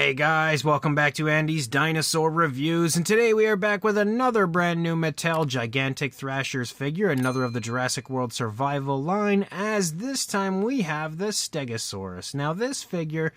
Hey guys, welcome back to Andy's Dinosaur Reviews, and today we are back with another brand new Mattel Gigantic Thrashers figure, another of the Jurassic World Survival line, as this time we have the Stegosaurus. Now this figure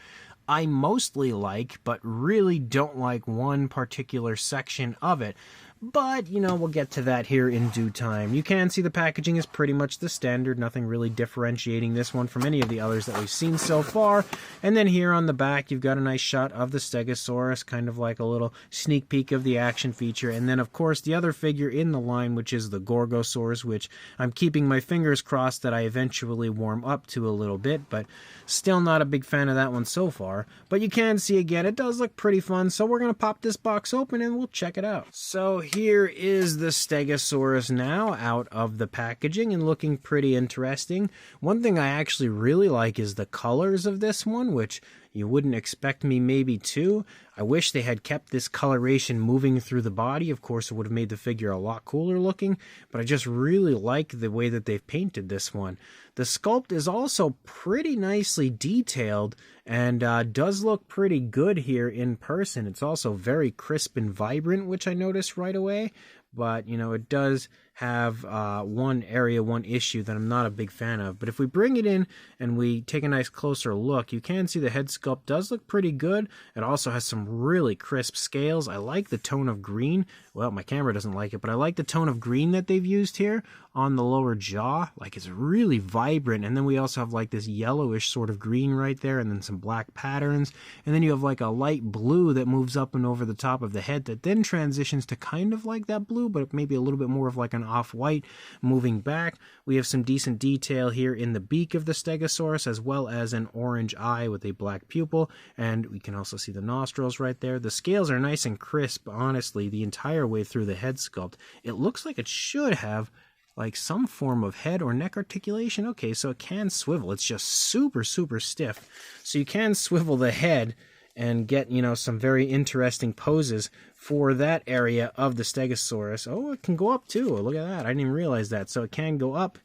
I mostly like, but really don't like one particular section of it. But, you know, we'll get to that here in due time. You can see the packaging is pretty much the standard, nothing really differentiating this one from any of the others that we've seen so far. And then here on the back, you've got a nice shot of the Stegosaurus, kind of like a little sneak peek of the action feature. And then, of course, the other figure in the line, which is the Gorgosaurus, which I'm keeping my fingers crossed that I eventually warm up to a little bit, but still not a big fan of that one so far. But you can see, again, it does look pretty fun, so we're going to pop this box open and we'll check it out. So here is the Stegosaurus now out of the packaging and looking pretty interesting. One thing I actually really like is the colors of this one, which you wouldn't expect me maybe to. I wish they had kept this coloration moving through the body. Of course, it would have made the figure a lot cooler looking, but I just really like the way that they've painted this one. The sculpt is also pretty nicely detailed and does look pretty good here in person. It's also very crisp and vibrant, which I noticed right away. But, you know, it does have one issue that I'm not a big fan of. But if we bring it in and we take a nice closer look, you can see the head sculpt does look pretty good. It also has some really crisp scales. I like the tone of green. Well, my camera doesn't like it, but I like the tone of green that they've used here on the lower jaw. Like, it's really vibrant. And then we also have like this yellowish sort of green right there, and then some black patterns. And then you have like a light blue that moves up and over the top of the head that then transitions to kind of like that blue, but maybe a little bit more of like an off-white moving back. We have some decent detail here in the beak of the Stegosaurus, as well as an orange eye with a black pupil, and we can also see the nostrils right there. The scales are nice and crisp, honestly, the entire way through the head sculpt. It looks like it should have like some form of head or neck articulation. Okay, so it can swivel. It's just super, super stiff. So you can swivel the head and get, you know, some very interesting poses for that area of the Stegosaurus. Oh, it can go up too. Look at that. I didn't even realize that. So it can go up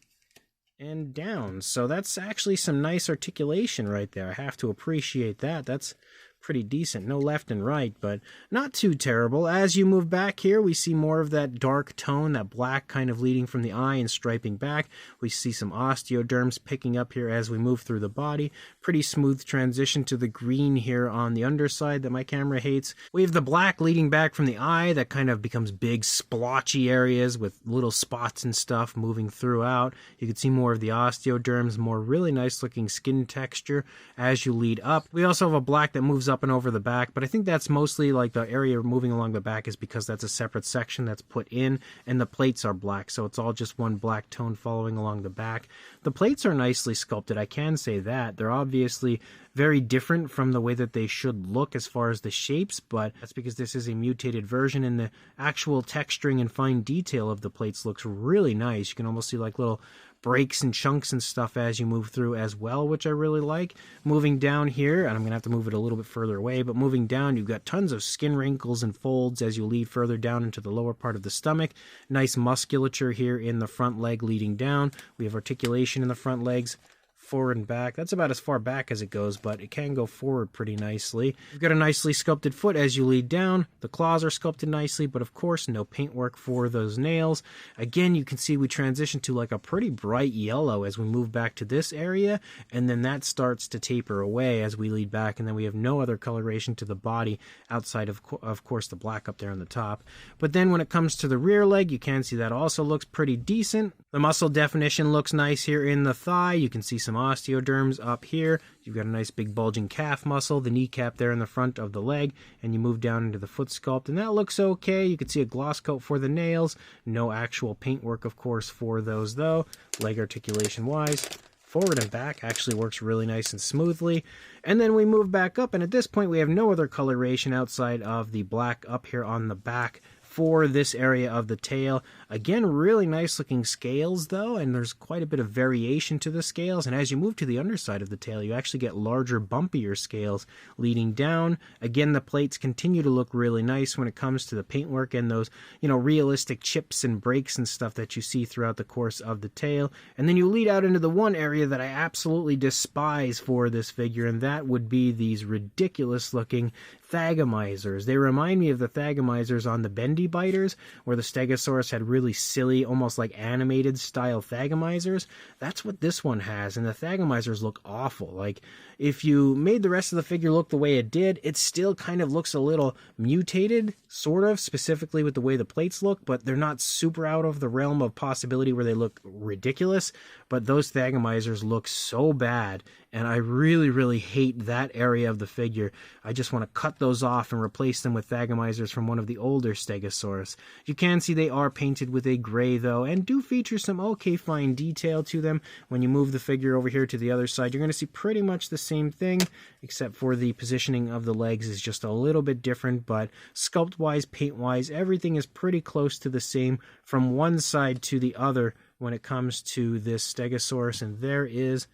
and down. So that's actually some nice articulation right there. I have to appreciate that. That's pretty decent. No left and right, but not too terrible. As you move back here, we see more of that dark tone, that black kind of leading from the eye and striping back. We see some osteoderms picking up here as we move through the body. Pretty smooth transition to the green here on the underside that my camera hates. We have the black leading back from the eye that kind of becomes big splotchy areas with little spots and stuff moving throughout. You can see more of the osteoderms, more really nice looking skin texture as you lead up. We also have a black that moves up and over the back, but I think that's mostly like the area moving along the back is because that's a separate section that's put in, and the plates are black, so it's all just one black tone following along the back. The plates are nicely sculpted, I can say that. They're obviously very different from the way that they should look as far as the shapes, but that's because this is a mutated version, and the actual texturing and fine detail of the plates looks really nice. You can almost see like little breaks and chunks and stuff as you move through as well, which I really like. Moving down here, and I'm going to have to move it a little bit further away, but moving down, you've got tons of skin wrinkles and folds as you lead further down into the lower part of the stomach. Nice musculature here in the front leg leading down. We have articulation in the front legs, forward and back. That's about as far back as it goes, but it can go forward pretty nicely. You've got a nicely sculpted foot as you lead down. The claws are sculpted nicely, but of course no paintwork for those nails. Again, you can see we transition to like a pretty bright yellow as we move back to this area, and then that starts to taper away as we lead back, and then we have no other coloration to the body outside of course the black up there on the top. But then when it comes to the rear leg, you can see that also looks pretty decent. The muscle definition looks nice here in the thigh. You can see some osteoderms up here. You've got a nice big bulging calf muscle, the kneecap there in the front of the leg, and you move down into the foot sculpt, and that looks okay. You can see a gloss coat for the nails. No actual paintwork, of course, for those though. Leg articulation wise, forward and back actually works really nice and smoothly. And then we move back up, and at this point we have no other coloration outside of the black up here on the back for this area of the tail. Again, really nice looking scales though, and there's quite a bit of variation to the scales, and as you move to the underside of the tail, you actually get larger, bumpier scales leading down. Again, the plates continue to look really nice when it comes to the paintwork and those, realistic chips and breaks and stuff that you see throughout the course of the tail. And then you lead out into the one area that I absolutely despise for this figure, and that would be these ridiculous looking Thagomizers. They remind me of the Thagomizers on the Bendy Biters, where the Stegosaurus had really silly, almost like animated style Thagomizers. That's what this one has, and the Thagomizers look awful. Like, if you made the rest of the figure look the way it did, it still kind of looks a little mutated, sort of, specifically with the way the plates look, but they're not super out of the realm of possibility where they look ridiculous. But those Thagomizers look so bad, and I really, really hate that area of the figure. I just want to cut those off and replace them with Thagomizers from one of the older Stegosaurus. You can see they are painted with a gray though, and do feature some okay fine detail to them. When you move the figure over here to the other side, you're going to see pretty much the same thing, except for the positioning of the legs is just a little bit different, but sculpt-wise, paint-wise, everything is pretty close to the same from one side to the other when it comes to this Stegosaurus. And there is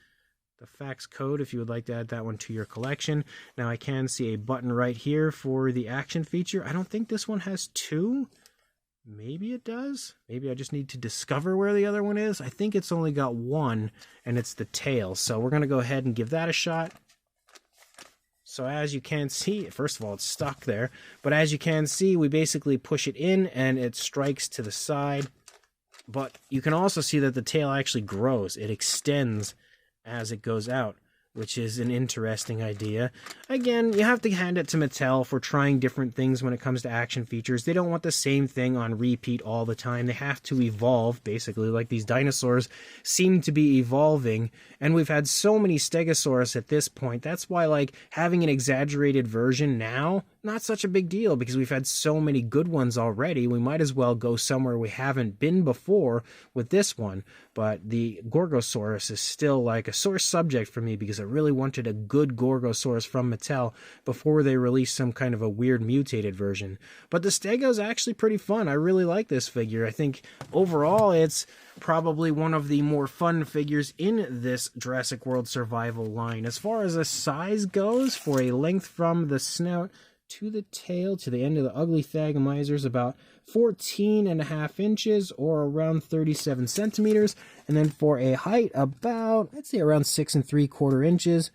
the fax code if you would like to add that one to your collection. Now I can see a button right here for the action feature. I don't think this one has two. Maybe it does. Maybe I just need to discover where the other one is. I think it's only got one, and it's the tail. So we're going to go ahead and give that a shot. So as you can see, first of all, it's stuck there. But as you can see, we basically push it in, and it strikes to the side. But you can also see that the tail actually grows. It extends as it goes out, which is an interesting idea. Again, you have to hand it to Mattel for trying different things when it comes to action features. They don't want the same thing on repeat all the time. They have to evolve, basically, like these dinosaurs seem to be evolving. And we've had so many Stegosaurus at this point. That's why, like, having an exaggerated version now, not such a big deal, because we've had so many good ones already. We might as well go somewhere we haven't been before with this one. But the Gorgosaurus is still like a sore subject for me, because I really wanted a good Gorgosaurus from Mattel before they released some kind of a weird mutated version. But the Stego's actually pretty fun. I really like this figure. I think overall it's probably one of the more fun figures in this Jurassic World Survival line. As far as the size goes, for a length from the snout to the tail to the end of the ugly Thagomizers, about 14.5 inches or around 37 centimeters. And then for a height, about, I'd say around 6 3/4 inches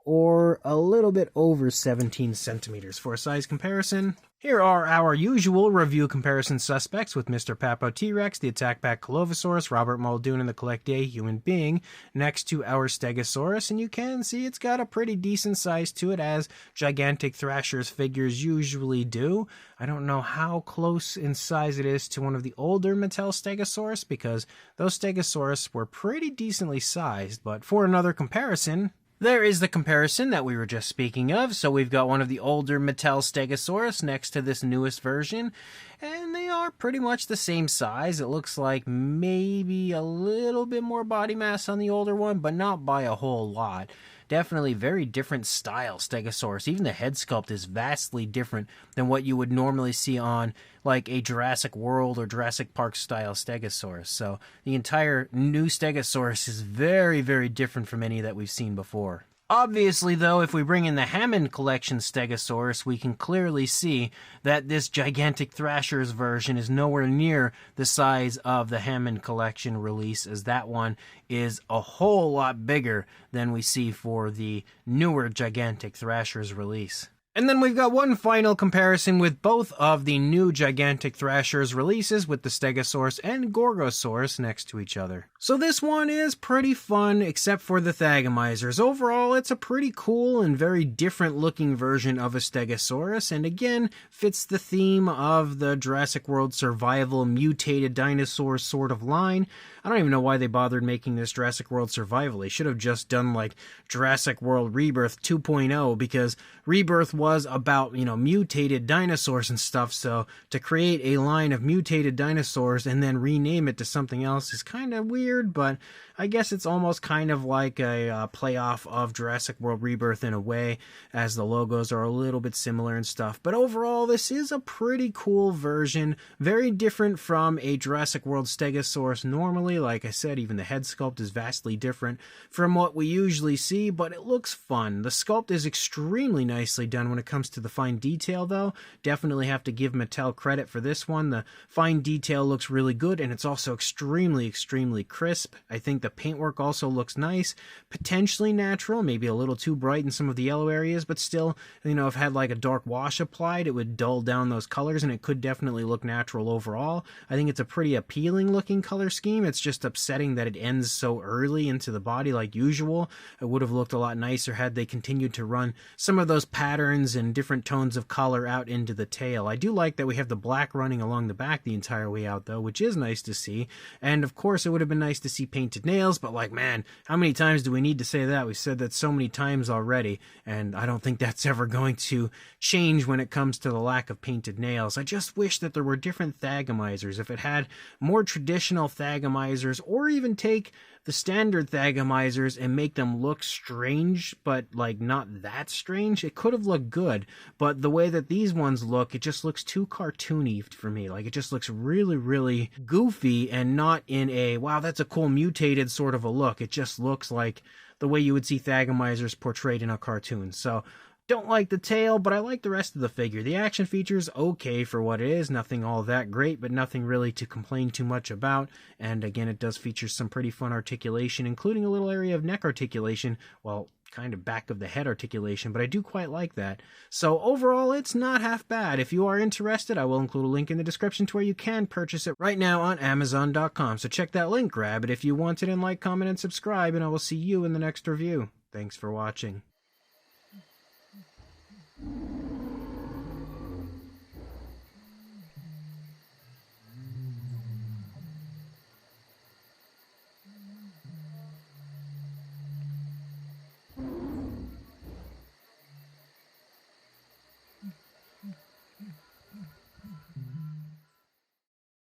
or a little bit over 17 centimeters. For a size comparison, here are our usual review comparison suspects with Mr. Papo T-Rex, the Attack Pack Colovosaurus, Robert Muldoon, and the Collectae Human Being, next to our Stegosaurus, and you can see it's got a pretty decent size to it, as Gigantic Thrashers figures usually do. I don't know how close in size it is to one of the older Mattel Stegosaurus, because those Stegosaurus were pretty decently sized, but for another comparison, there is the comparison that we were just speaking of. So we've got one of the older Mattel Stegosaurus next to this newest version, and they are pretty much the same size. It looks like maybe a little bit more body mass on the older one, but not by a whole lot. Definitely very different style Stegosaurus. Even the head sculpt is vastly different than what you would normally see on like a Jurassic World or Jurassic Park style Stegosaurus. So the entire new Stegosaurus is very, very different from any that we've seen before. Obviously, though, if we bring in the Hammond Collection Stegosaurus, we can clearly see that this Gigantic Thrashers version is nowhere near the size of the Hammond Collection release, as that one is a whole lot bigger than we see for the newer Gigantic Thrashers release. And then we've got one final comparison with both of the new Gigantic Thrashers releases, with the Stegosaurus and Gorgosaurus next to each other. So this one is pretty fun, except for the Thagomizers. Overall, it's a pretty cool and very different looking version of a Stegosaurus, and again, fits the theme of the Jurassic World Survival mutated dinosaur sort of line. I don't even know why they bothered making this Jurassic World Survival. They should have just done like Jurassic World Rebirth 2.0, because Rebirth was about, mutated dinosaurs and stuff, so to create a line of mutated dinosaurs and then rename it to something else is kind of weird, but I guess it's almost kind of like a playoff of Jurassic World Rebirth in a way, as the logos are a little bit similar and stuff. But overall, this is a pretty cool version, very different from a Jurassic World Stegosaurus normally. Like I said, even the head sculpt is vastly different from what we usually see, but it looks fun. The sculpt is extremely nicely done when it comes to the fine detail, though. Definitely have to give Mattel credit for this one. The fine detail looks really good, and it's also extremely, extremely crisp. I think the paintwork also looks nice, potentially natural, maybe a little too bright in some of the yellow areas, but still, if it had like a dark wash applied, it would dull down those colors, and it could definitely look natural overall. I think it's a pretty appealing looking color scheme. It's just upsetting that it ends so early into the body like usual. It would have looked a lot nicer had they continued to run some of those patterns and different tones of color out into the tail. I do like that we have the black running along the back the entire way out, though, which is nice to see. And of course, it would have been nice to see painted nails, but like, man, how many times do we need to say that? We've said that so many times already, and I don't think that's ever going to change when it comes to the lack of painted nails. I just wish that there were different thagomizers. If it had more traditional thagomizers, or even take the standard thagomizers and make them look strange, but like not that strange, it could have looked good. But the way that these ones look, it just looks too cartoony for me. Like, it just looks really, really goofy, and not in a, wow, that's a cool mutated sort of a look. It just looks like the way you would see thagomizers portrayed in a cartoon. So don't like the tail, but I like the rest of the figure. The action features okay for what it is, nothing all that great, but nothing really to complain too much about. And again, it does feature some pretty fun articulation, including a little area of neck articulation, well, kind of back of the head articulation, but I do quite like that. So overall, it's not half bad. If you are interested, I will include a link in the description to where you can purchase it right now on Amazon.com. So check that link, grab it if you want it, and like, comment, and subscribe, and I will see you in the next review. Thanks for watching.